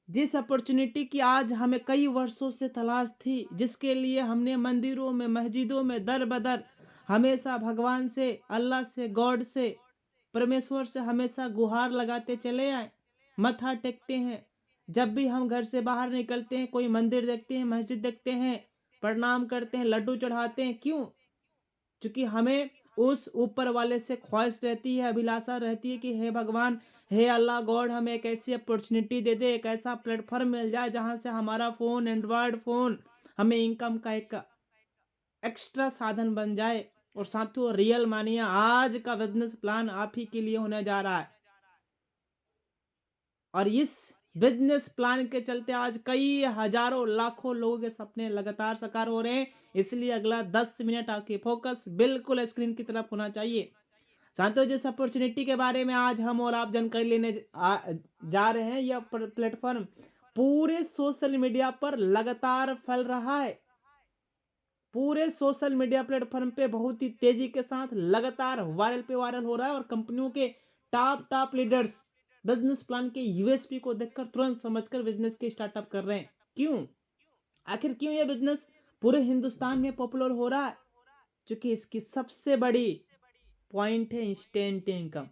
जिस अपॉर्चुनिटी की आज हमें कई वर्षों से तलाश थी, जिसके लिए हमने मंदिरों में, मस्जिदों में दर-बदर हमेशा भगवान से, अल्लाह से, गॉड से, परमेश्वर से हमेशा गुहार लगाते चले आए, मत्था टेकते हैं। जब भी हम घर से बाहर निकलते हैं, कोई मंदिर देखते हैं, मस्जिद देखते हैं, प्रणाम करते हैं, लड्डू चढ़ाते हैं। क्यों? क्योंकि हमें उस ऊपर वाले से ख्वाहिश रहती है, अभिलाषा रहती है कि हे भगवान, हे अल्लाह गॉड, हमें एक ऐसी अपॉर्चुनिटी दे दे, एक ऐसा प्लेटफॉर्म मिल जाए जहां से हमारा फोन, एंड्रॉयड फोन हमें इनकम का एक एक्स्ट्रा साधन बन जाए। और साथियों, रियल मानिए, आज का बिजनेस प्लान आप ही के लिए होने जा रहा है। और इस बिजनेस प्लान के चलते आज कई हजारों लाखों लोगों के सपने लगातार साकार हो रहे हैं। इसलिए अगला 10 मिनट आपकी फोकस बिल्कुल स्क्रीन की तरफ होना चाहिए। साथियों, जिस अपॉर्चुनिटी के बारे में आज हम और आप जानकारी लेने जा रहे हैं, यह प्लेटफॉर्म पूरे सोशल मीडिया पर लगातार फैल रहा है। पूरे सोशल मीडिया प्लेटफॉर्म पे बहुत ही तेजी के साथ लगातार वायरल पे वायरल हो रहा है। और कंपनियों के top top leaders business plan के यूएसपी को देखकर तुरंत समझकर बिजनेस के स्टार्टअप कर रहे हैं। क्यों? आखिर क्यों यह बिजनेस पूरे हिंदुस्तान में पॉपुलर हो रहा है? क्योंकि इसकी सबसे बड़ी पॉइंट है इंस्टेंट इनकम।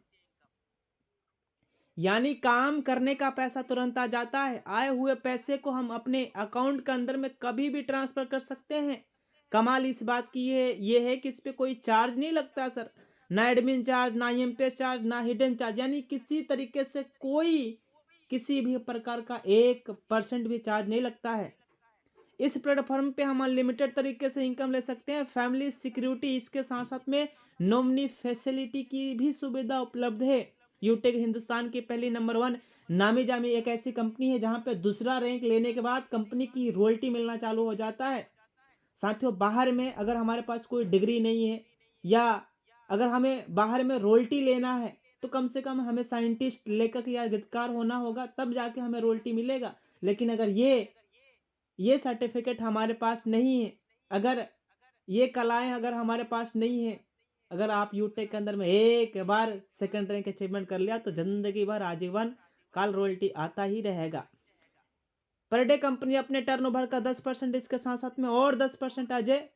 यानी काम करने का पैसा तुरंत आ जाता है। आए हुए पैसे को हम अपने अकाउंट के अंदर में कभी भी ट्रांसफर कर सकते हैं। कमाल इस बात की ये है कि इस पे कोई चार्ज नहीं लगता सर। ना एडमिन चार्ज, ना एमपीएस चार्ज, ना हिडन चार्ज, यानी किसी तरीके से कोई किसी भी प्रकार का 1% भी चार्ज नहीं लगता है। इस प्लेटफॉर्म पे हम अनलिमिटेड तरीके से इनकम ले सकते हैं। फैमिली सिक्योरिटी, इसके साथ साथ में नॉमिनी फैसिलिटी की भी सुविधा उपलब्ध है। यूटेक हिंदुस्तान की पहली नंबर 1 नामी जामी एक ऐसी कंपनी है जहां पे दूसरा रैंक लेने के बाद कंपनी की रॉयल्टी मिलना चालू हो जाता है। साथियों, बाहर में अगर हमारे पास कोई डिग्री नहीं है, या अगर हमें बाहर में रॉयल्टी लेना है, तो कम से कम हमें साइंटिस्ट, लेखक या गीतकार होना होगा, तब जाके हमें रॉयल्टी मिलेगा। लेकिन अगर ये सर्टिफिकेट हमारे पास नहीं है, अगर ये कलाएं अगर हमारे पास नहीं है, अगर आप यूटेक के अंदर में एक बार सेकंड रैंक अचीवमेंट कर लिया, तो जिंदगी भर आजीवन काल रॉयल्टी आता ही रहेगा। पर डे कंपनी अपने टर्नओवर का 10% इसके साथ साथ में और 10% अजय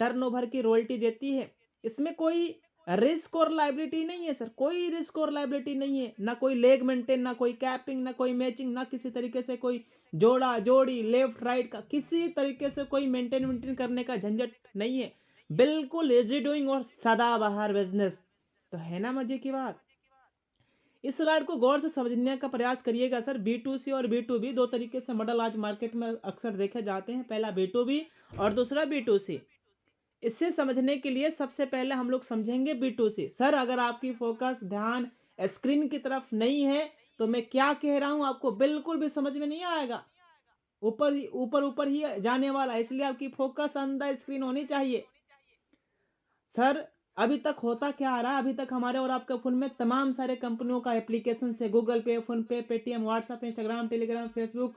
टर्नओवर की रॉयल्टी देती है। इसमें कोई रिस्क और लायबिलिटी नहीं है सर, कोई रिस्क और लायबिलिटी नहीं है। ना कोई लेग मेंटेन, ना कोई कैपिंग, ना कोई मैचिंग, ना किसी तरीके से कोई जोड़ा जोड़ी लेफ्ट राइट का किसी तरीके से कोई मेंटेन करने का झंझट नहीं है। बिल्कुल इजी डूइंग और सदाबहार बिजनेस। तो है ना मजे की बात। इस स्लाइड को गौर से समझने का प्रयास करिएगा सर। बी टू सी और बी टू बी दो तरीके से मॉडल आज मार्केट में अक्सर देखे जाते हैं। पहला बी टू बी और दूसरा बी टू सी। इसे समझने के लिए सबसे पहले हम लोग समझेंगे बी टू सी। सर, अगर आपकी फोकस ध्यान स्क्रीन की तरफ नहीं है, तो मैं क्या कह रहा हूं आपको बिल्कुल भी समझ में नहीं आएगा। ऊपर ही जाने वाला है, इसलिए आपकी फोकस ऑन द स्क्रीन होनी चाहिए। सर, अभी तक होता क्या आ रहा है? अभी तक हमारे और आपके फोन में तमाम सारे कंपनियों का एप्लीकेशन है। गूगल पे, फोन पे, Paytm, WhatsApp, Instagram, Telegram, Facebook,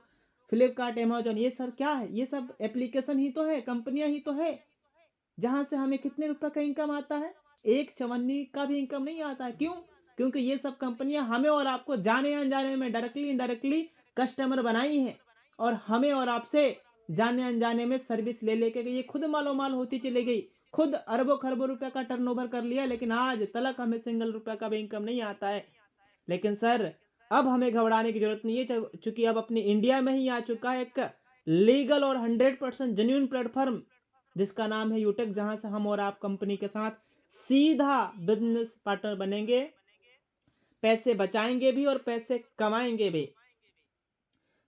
Flipkart, Amazon, ये सर क्या है? ये सब एप्लीकेशन ही तो है, कंपनियां ही तो है, जहां से हमें कितने रुपए का इनकम आता है? एक चवन्नी का भी इनकम नहीं आता है। क्यों? क्योंकि ये सब कंपनियां हमें और आपको जाने अनजाने में डायरेक्टली इनडायरेक्टली कस्टमर बनाई हैं। और हमें और आपसे जाने अनजाने में सर्विस ले लेके गई, ये खुद मालो माल होती चली गई, खुद अरबों खरबों रुपए का टर्नओवर कर लिया, लेकिन आज तलक हमें सिंगल रुपए का भी इनकम नहीं आता है। लेकिन सर, अब हमें घबराने की जरूरत नहीं है, चूंकि अब अपनी इंडिया में ही आ चुका है एक लीगल और 100% जेन्युइन प्लेटफॉर्म, जिसका नाम है यूटेक, जहां से हम और आप कंपनी के साथ सीधा बिजनेस पार्टनर बनेंगे, पैसे बचाएंगे भी और पैसे कमाएंगे भी।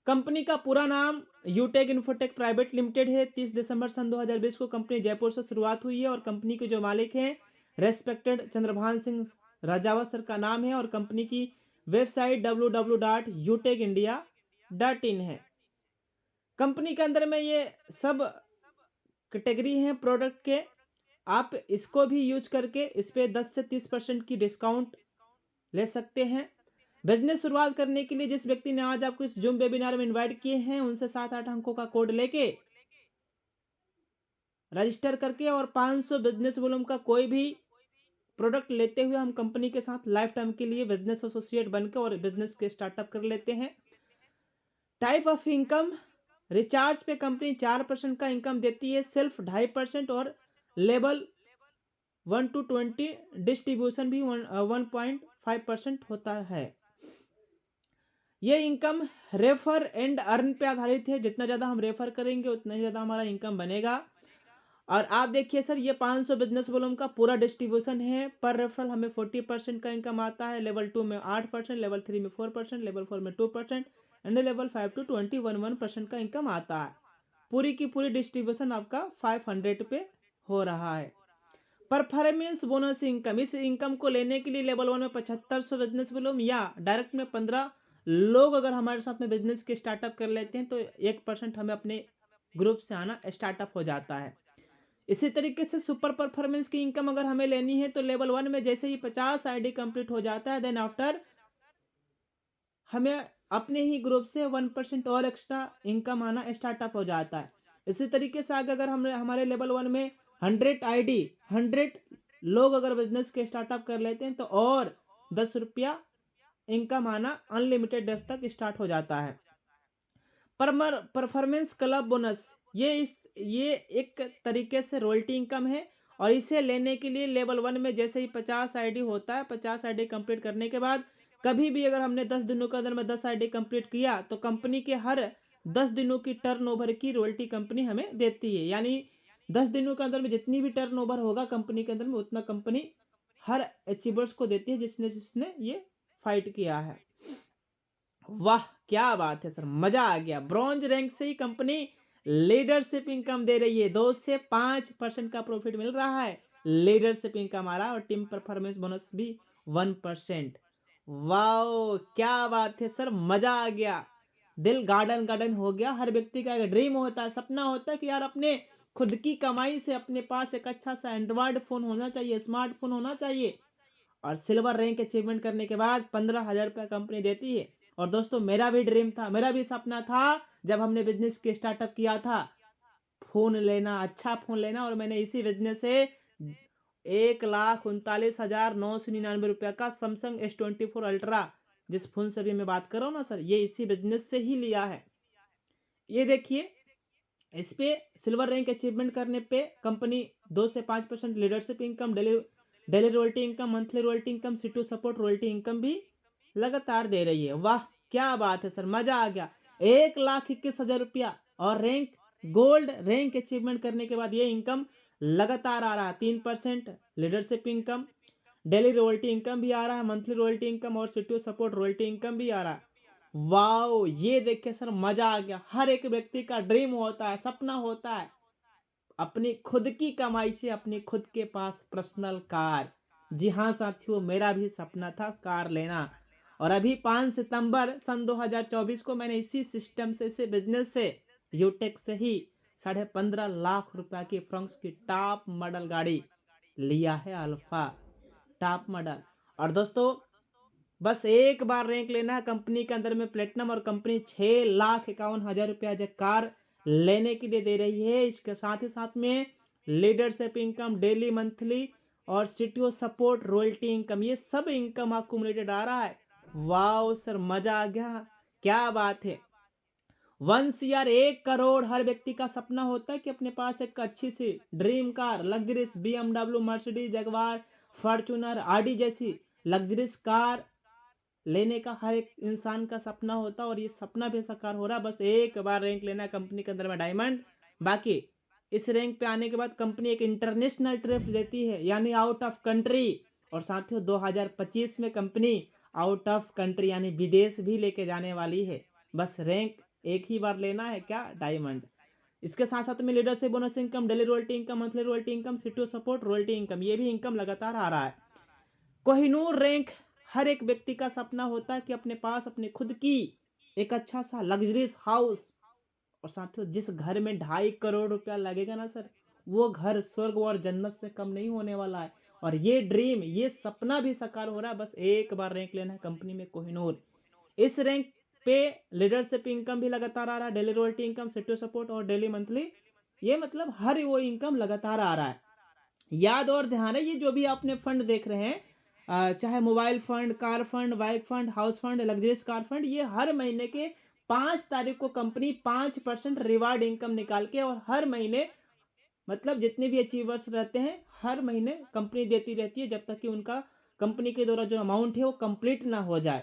कंपनी का पूरा नाम यूटेक इन्फोटेक प्राइवेट लिमिटेड है। 30 दिसंबर सन 2020 को कंपनी जयपुर से शुरुआत हुई है। और कंपनी के जो मालिक हैं, रेस्पेक्टेड चंद्रभान सिंह राजावत सर का नाम है। और कंपनी की वेबसाइट www.utekindia.in है। कंपनी के अंदर में ये सब कैटेगरी हैं प्रोडक्ट के। आप इसको भी यूज करके इस पे 10 से 30% की डिस्काउंट ले सकते हैं। बिजनेस शुरुआत करने के लिए जिस व्यक्ति ने आज आपको इस जूम वेबिनार में इनवाइट किए हैं, उनसे 7-8 अंकों का कोड लेके रजिस्टर करके और 500 बिजनेस वॉल्यूम का कोई भी प्रोडक्ट लेते हुए हम कंपनी के साथ लाइफ टाइम के लिए बिजनेस एसोसिएट बनकर और बिजनेस के स्टार्टअप कर लेते हैं। टाइप ऑफ इनकम, रिचार्ज पे कंपनी 4% का इनकम देती है, सेल्फ 2.5% और लेवल 1 to 20 डिस्ट्रीब्यूशन भी 1.5% होता है। ये इनकम रेफर एंड अर्न पे आधारित है, जितना ज़्यादा हम रेफर करेंगे उतना ही ज़्यादा हमारा इनकम बनेगा। और आप देखिए सर, ये 500 बिजनेस वॉल्यूम का पूरा डिस्ट्रीब्यूशन है, पर रेफरल हमें 40% का इनकम आता है, लेवल 2 में 8%, लेवल 3 में 4%, लेवल 4 में 2% एंड लेवल 5 to 20 1% का इनकम आता है। पूरी की पूरी डिस्ट्रीब्यूशन आपका 500 पे हो रहा है। परफॉर्मेंस बोनस इनकम, इस इनकम को लेने के लिए लेवल 1 में 7500 बिजनेस वॉल्यूम या डायरेक्ट में 15 लोग अगर हमारे साथ में बिजनेस के स्टार्टअप कर लेते हैं तो 1% हमें अपने ग्रुप से आना स्टार्टअप हो जाता है। इसी तरीके से सुपर परफॉर्मेंस की इनकम अगर हमें लेनी है तो लेवल 1 में जैसे ही 50 आईडी कंप्लीट हो जाता है, देन आफ्टर हमें अपने ही ग्रुप से 1% और एक्स्ट्रा इनकम आना स्टार्टअप हो जाता है। इसी तरीके से आगे अगर हम हमारे लेवल 1 में 100 आईडी 100 लोग अगर बिजनेस के स्टार्टअप कर लेते हैं तो और 10 रुपया इनकम आना अनलिमिटेड डेज तक स्टार्ट हो जाता है। परफॉर्मेंस क्लब बोनस, ये एक तरीके से रॉयल्टी इनकम है और इसे लेने के लिए लेवल 1 में जैसे ही 50 आईडी होता है, 50 आईडी कंप्लीट करने के बाद कभी भी अगर हमने 10 दिनों के अंदर में 10 आईडी कंप्लीट किया तो कंपनी के हर 10 दिनों की टर्नओवर की रॉयल्टी कंपनी हमें देती है। यानी 10 दिनों के अंदर में जितनी भी टर्नओवर होगा कंपनी के अंदर में उतना कंपनी हर अचीवर्स को देती है जिसने जिसने ये फाइट किया है। वाह क्या बात है सर, मजा आ गया। ब्रॉन्ज रैंक से ही कंपनी लीडरशिप इनकम दे रही है, 2 से 5% का प्रॉफिट मिल रहा है, लीडरशिप इनकम आ रहा है और टीम परफॉर्मेंस बोनस भी 1%। वाओ क्या बात है सर, मजा आ गया, दिल गार्डन गार्डन हो गया। हर व्यक्ति का एक ड्रीम होता है, सपना होता है कि यार अपने खुद की कमाई से अपने पास एक अच्छा सा एंड्रॉयड फोन होना चाहिए, स्मार्टफोन होना चाहिए। और सिल्वर रैंक अचीवमेंट करने के बाद 15,000 रुपया कंपनी देती है। और दोस्तों मेरा भी ड्रीम था, मेरा भी सपना था, जब हमने बिजनेस के स्टार्टअप किया था, फोन लेना, अच्छा फोन लेना। और मैंने इसी बिजनेस से 1,39,999 रुपया का सैमसंग S24 अल्ट्रा, जिस फोन से भी मैं बात कर रहा हूँ ना सर, ये इसी बिजनेस से ही लिया है। ये देखिए, इस पे सिल्वर रैंक अचीवमेंट करने पे कंपनी 2 से 5% leadership income, daily daily royalty income, monthly royalty income, C2 support royalty income भी लगातार दे रही है। वाह क्या बात है सर, मजा आ गया। 1,21,000 रुपया और रैंक गोल्ड रैंक अचीवमेंट करने के बाद ये इनकम लगातार आ रहा है। 3% leadership income, daily royalty income भी आ रहा है, मंथली रॉयल्टी इनकम और C2 सपोर्ट रॉयल्टी इनकम भी आ रहा है। वाओ ये देख के सर मजा आ गया। हर एक व्यक्ति का ड्रीम होता है, सपना होता है, अपनी खुद की कमाई से अपनी खुद के पास पर्सनल कार। जी हाँ साथियों, मेरा भी सपना था कार लेना। और अभी 5 सितंबर सन 2024 को मैंने इसी सिस्टम से, इसी बिजनेस से, यूटेक से ही 15.5 लाख रुपया की फ्रंक्स की टॉप मॉडल गाड़ी लिया है, अल्फा टॉप मॉडल। और दोस्तों बस एक बार रैंक लेना है कंपनी के अंदर में प्लेटिनम, और कंपनी 6,51,000 रुपया जो कार लेने के लिए दे रही है। इसके साथ ही साथ में लीडरशिप इनकम, डेली मंथली और सीटीओ सपोर्ट रॉयल्टी इनकम, ये सब इनकम अक्यूमुलेटेड आ रहा है। वाओ सर मजा आ गया, क्या बात है। 1 CR 1 करोड़ हर व्यक्ति का सपना होता है कि अपने पास एक अच्छी सी dream car, luxurious BMW, Mercedes, Jaguar, Fortuner, Audi जैसी लग्जरियस कार लेने का हर एक इंसान का सपना होता है। और ये सपना भी साकार हो रहा है। बस एक बार रैंक लेना है कंपनी के अंदर में डायमंड। बाकी इस रैंक पे आने के बाद कंपनी एक इंटरनेशनल ट्रिप देती है, यानी आउट ऑफ कंट्री। और साथियों 2025 में कंपनी आउट ऑफ कंट्री यानी विदेश भी लेके जाने वाली है। बस रैंक एक ही बार लेना है, क्या, डायमंड। इसके साथ साथ में leadership bonus income, daily royalty income, monthly royalty income, CTO support royalty income, ये भी इनकम लगातार आ रहा है। कोहिनूर रैंक, हर एक व्यक्ति का सपना होता है कि अपने पास अपने खुद की एक अच्छा सा लग्जरियस हाउस। और साथियों जिस घर में 2.5 करोड़ रुपया लगेगा ना सर, वो घर स्वर्ग और जन्नत से कम नहीं होने वाला है। और ये ड्रीम, ये सपना भी साकार हो रहा है। बस एक बार रैंक लेना है कंपनी में कोहिनूर। इस रैंक पे लीडरशिप इनकम भी लगातार आ रहा है, daily royalty income, CTO support और डेली मंथली, ये मतलब हर वो इनकम लगातार आ रहा है। याद और ध्यान है, ये जो भी आपने फंड देख रहे हैं, चाहे mobile fund, car fund, bike fund, house fund, luxurious car fund, ये हर महीने के 5 तारीख को कंपनी 5% रिवार्ड इनकम निकाल के और हर महीने मतलब जितने भी अचीवर्स रहते हैं हर महीने कंपनी देती रहती है जब तक कि उनका कंपनी के द्वारा जो अमाउंट है वो कंप्लीट ना हो जाए।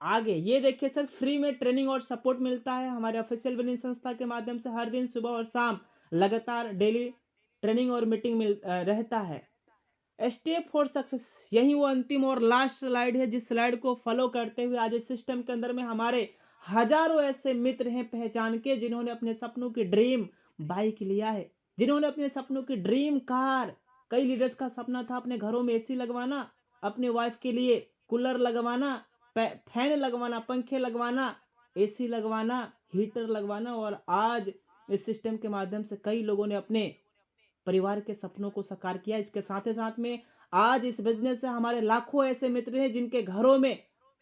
आगे ये देखिए सर, फ्री में ट्रेनिंग और सपोर्ट मिलता है हमारे ऑफिशियल विनिंग संस्था के माध्यम से। हर दिन सुबह और शाम लगातार डेली ट्रेनिंग और मीटिंग रहता है। स्टेप फॉर सक्सेस, यही वो अंतिम और लास्ट स्लाइड है जिस स्लाइड को फॉलो करते हुए आज इस सिस्टम के अंदर में हमारे हजारों ऐसे मित्र हैं पहचान के जिन्होंने अपने सपनों की ड्रीम बाइक लिया है, जिन्होंने अपने सपनों की ड्रीम कार, कई लीडर्स का सपना था अपने घरों में एसी लगवाना, अपने वाइफ के लिए कूलर लगवाना, फैन लगवाना, पंखे लगवाना, एसी लगवाना, हीटर लगवाना, और आज इस सिस्टम के माध्यम से कई लोगों ने अपने परिवार के सपनों को साकार किया। इसके साथ ही साथ में आज इस बिजनेस से हमारे लाखों ऐसे मित्र हैं जिनके घरों में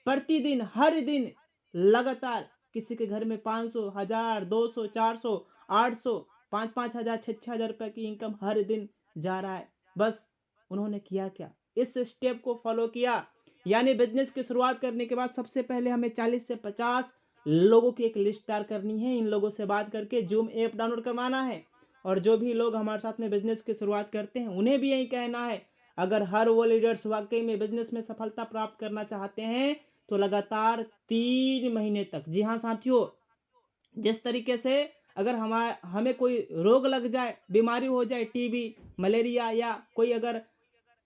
प्रतिदिन हर दिन लगातार किसी के घर में 500, 1000, 200, 400, 800, 5-5 हजार, 6-6 हजार रुपए की इनकम हर दिन जा रहा है। बस उन्होंने किया क्या, इस स्टेप को फॉलो किया। यानी बिजनेस की शुरुआत करने के बाद सबसे पहले हमें 40 से 50 लोगों की एक लिस्ट तैयार करनी है। इन लोगों से बात करके जूम ऐप डाउनलोड करवाना है, और जो भी लोग हमारे साथ में बिजनेस की शुरुआत करते हैं उन्हें भी यही कहना है, अगर हर वो लीडर्स वाकई में बिजनेस में सफलता प्राप्त करना चाहते हैं तो लगातार 3 महीने तक, जी हाँ साथियों, जिस तरीके से अगर हमें कोई रोग लग जाए, बीमारी हो जाए, टीबी, मलेरिया या कोई अगर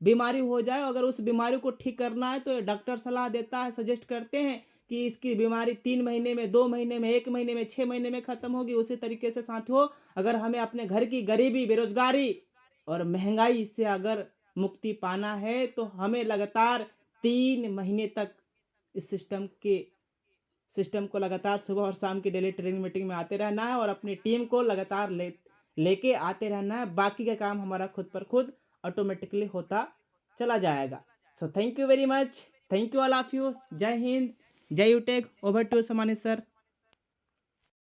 बीमारी हो जाए, अगर उस बीमारी को ठीक करना है तो डॉक्टर सलाह देता है, सजेस्ट करते हैं कि इसकी बीमारी 3 महीने में, 2 महीने में, 1 महीने में, 6 महीने में खत्म होगी। उसी तरीके से साथियों, अगर हमें अपने घर की गरीबी, बेरोजगारी और महंगाई से अगर मुक्ति पाना है तो हमें लगातार 3 महीने तक इस सिस्टम को लगातार सुबह और शाम की डेली ट्रेनिंग मीटिंग में आते रहना है और अपनी टीम को लगातार लेके आते रहना है। बाकी का काम हमारा खुद पर खुद ऑटोमेटिकली होता चला जाएगा। So thank you very much, thank you all of you. जय हिंद, जय यूटेक। Over to Samani sir.